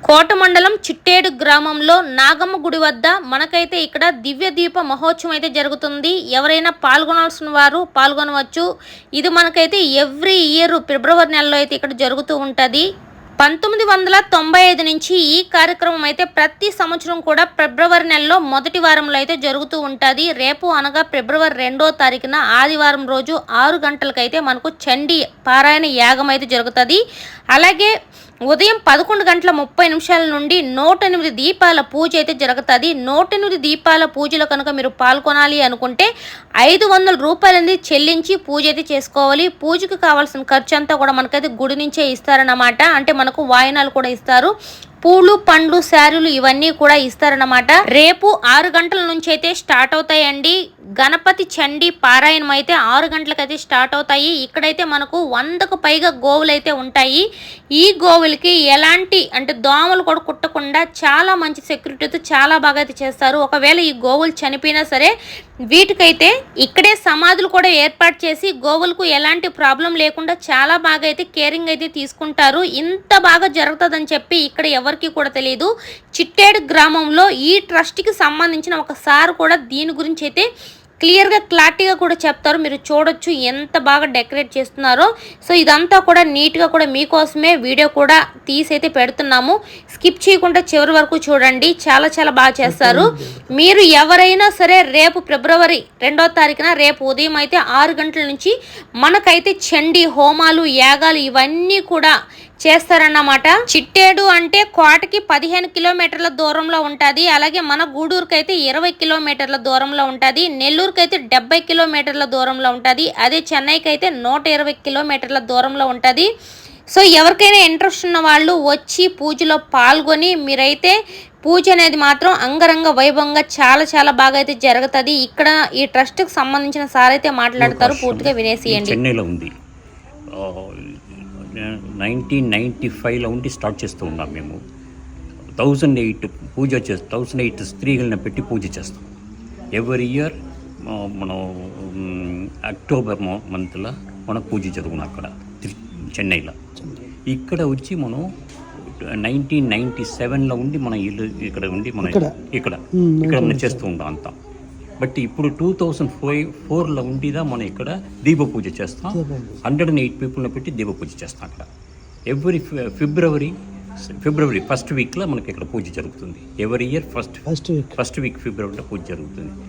కోట మండలం చిట్టేడు గ్రామంలో నాగమ్మ గుడి వద్ద మనకైతే ఇక్కడ దివ్య దీప మహోత్సవం అయితే జరుగుతుంది. ఎవరైనా పాల్గొనాల్సిన వారు పాల్గొనవచ్చు. ఇది మనకైతే ఎవ్రీ ఇయర్ ఫిబ్రవరి నెలలో అయితే ఇక్కడ జరుగుతూ ఉంటుంది. 1995 నుంచి ఈ కార్యక్రమం అయితే ప్రతి సంవత్సరం కూడా ఫిబ్రవరి నెలలో మొదటి వారంలో అయితే జరుగుతూ ఉంటుంది. రేపు అనగా ఫిబ్రవరి 2వ తారీఖున ఆదివారం రోజు 6 గంటలకైతే మనకు చండీ పారాయణ యాగం అయితే జరుగుతుంది. అలాగే ఉదయం 11:30 నుండి 108 దీపాల పూజ అయితే జరుగుతుంది. 108 దీపాల పూజలో కనుక మీరు పాల్గొనాలి అనుకుంటే 500 రూపాయలని చెల్లించి పూజ అయితే చేసుకోవాలి. పూజకు కావాల్సిన ఖర్చు అంతా కూడా మనకైతే గుడి నుంచే ఇస్తారన్నమాట. అంటే మనకు వాయినాలు కూడా ఇస్తారు, పూలు పండ్లు శారీలు ఇవన్నీ కూడా ఇస్తారన్నమాట. రేపు 6 గంటల నుంచి అయితే స్టార్ట్ అవుతాయండి. గణపతి చండీ పారాయణం అయితే 6 గంటలకైతే స్టార్ట్ అవుతాయి. ఇక్కడైతే మనకు 100కు పైగా గోవులు అయితే ఉంటాయి. ఈ గోవులకి ఎలాంటి అంటే దోమలు కూడా కుట్టకుండా చాలా మంచి సెక్యూరిటీతో చాలా బాగా అయితే చేస్తారు. ఒకవేళ ఈ గోవులు చనిపోయినా సరే వీటికైతే ఇక్కడే సమాధులు కూడా ఏర్పాటు చేసి గోవులకు ఎలాంటి ప్రాబ్లం లేకుండా చాలా బాగా అయితే కేరింగ్ అయితే తీసుకుంటారు. ఇంత బాగా జరుగుతుందని చెప్పి ఇక్కడ ఎవరికి కూడా తెలియదు. చిట్టేడు గ్రామంలో ఈ ట్రస్ట్కి సంబంధించిన ఒక సార్ కూడా దీని గురించి అయితే క్లియర్గా క్లారిటీగా కూడా చెప్తారు. మీరు చూడొచ్చు ఎంత బాగా డెకరేట్ చేస్తున్నారో. సో ఇదంతా కూడా నీట్గా కూడా మీకోసమే వీడియో కూడా తీసి అయితే పెడుతున్నాము. స్కిప్ చేయకుండా చివరి వరకు చూడండి. చాలా చాలా బాగా చేస్తారు. మీరు ఎవరైనా సరే రేపు ఫిబ్రవరి 2వ తారీఖున రేపు ఉదయం అయితే 6 గంటల నుంచి మనకైతే చండీ హోమాలు యాగాలు ఇవన్నీ కూడా చేస్తారన్నమాట. చిట్టేడు అంటే కోటకి 15 కిలోమీటర్ల దూరంలో ఉంటుంది. అలాగే మన గూడూరుకి అయితే 20 కిలోమీటర్ల దూరంలో ఉంటుంది. నెల్లూరుకి అయితే 70 కిలోమీటర్ల దూరంలో ఉంటుంది. అదే చెన్నైకి అయితే 120 కిలోమీటర్ల దూరంలో ఉంటుంది. సో ఎవరికైనా ఇంట్రెస్ట్ ఉన్న వాళ్ళు వచ్చి పూజలో పాల్గొని మీరైతే పూజ అనేది మాత్రం అంగరంగ వైభవంగా చాలా చాలా బాగా అయితే జరుగుతుంది. ఇక్కడ ఈ ట్రస్ట్కి సంబంధించిన సార్ అయితే మాట్లాడతారు. పూర్తిగా వినేసియండి. చెన్నైలో ఉంది. 1995లో ఉండి స్టార్ట్ చేస్తూ ఉన్నాం మేము. 1008 పూజ చేస్తాం. 1008 స్త్రీలను పెట్టి పూజ చేస్తాం. ఎవ్రీ ఇయర్ మనం అక్టోబర్ మంత్లో మన పూజ జరుగును అక్కడ చెన్నైలో. ఇక్కడ వచ్చి మనం 1997లో ఉండి మన ఇల్లు ఇక్కడ ఉండి మనం ఇక్కడ చేస్తూ ఉంటాం అంతా. బట్ ఇప్పుడు 2004లో ఉండిదా మనం ఇక్కడ దీప పూజ చేస్తాం. 108 పీపుల్ని పెట్టి దీప పూజ చేస్తాం అక్కడ. ఎవ్రీ ఫిబ్రవరి 1st వీక్లో మనకి ఇక్కడ పూజ జరుగుతుంది. ఎవ్రీ ఇయర్ ఫస్ట్ వీక్ ఫిబ్రవరిలో పూజ జరుగుతుంది.